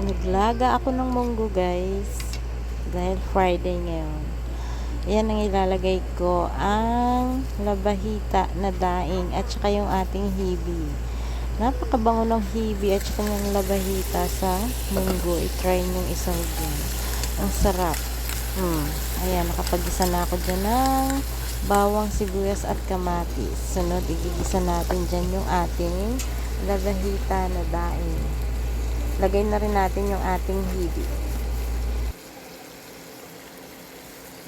Naglaga ako ng munggo guys. Dahil Friday ngayon. Ayan ang ilalagay ko. Ang labahita na daing at saka yung ating hibi. Napakabango ng hibi at saka yung labahita sa munggo. I-try nyo isahog yun. Ang sarap. Ayan, nakapag-isa na ako dyan ng bawang, sibuyas at kamatis. Sunod, igigisa natin dyan yung ating labahita na daing. Lagay na rin natin yung ating hibi.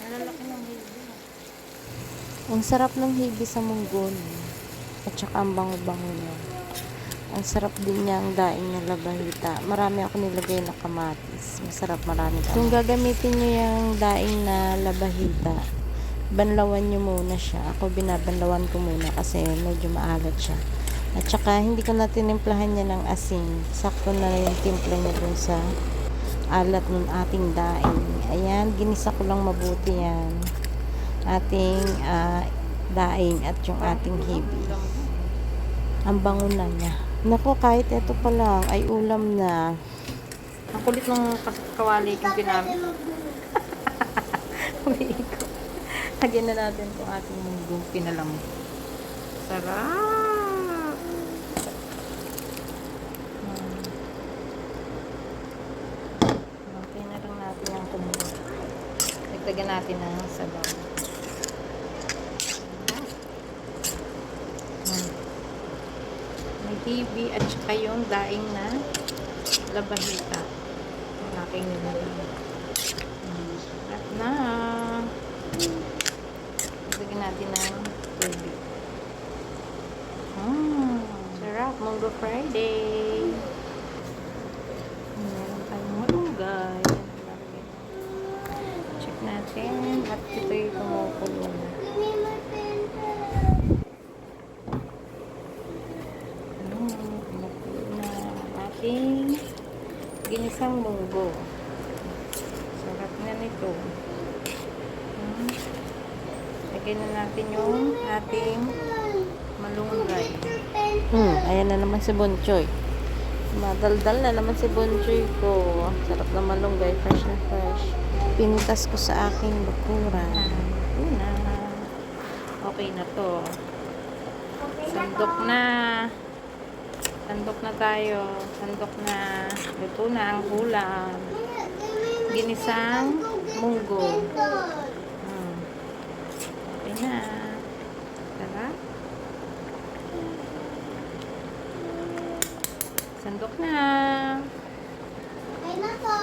Lalaki ng hibi. Ang sarap ng hibi sa munggo. At saka ang bango-bango niya. Ang sarap din niya ang daing na labahita. Marami ako nilagay na kamatis. Masarap, marami kamatis. Kung gagamitin nyo yung daing na labahita, banlawan nyo muna siya. Ako binabanlawan ko muna kasi medyo maalat siya. At saka hindi ko na tinimplahan niya ng asin. Sakto na yung timpla niya dun sa alat ng ating daing. Ayan, ginisa ko lang mabuti yan. Ating daing at yung ating hibi. Ang bango na niya. Naku, kahit ito pa lang ay ulam na. Ang kulit ng kawali kong ginamit. Umiikot. Lagyan na natin itong ating munggong pinalam. Sarap! Okay na lang natin ang tumulo. Nagtagan natin ng sabaw. May hibi at saka yung daing na labahita. Ang aking nilagay. At na. Lagyan natin ng tubig. Sarap. Munggo Friday. Meron tayong malunggay. Check natin. At ito'y kumukulo na. Ating ginisang munggo. Sarap na nito. Lagyan na natin yung ating malunggay. Ayan na naman si Bonchoy. Madaldal na naman si Bonchoy ko. Sarap na malunggay. Fresh na fresh. Pinitas ko sa aking bakuran. Okay na to. Sandok na. Sandok na tayo. Sandok na. Luto na ang ulam. Ginisang munggo. Okay na. Tara. Sandok na. Okay na to.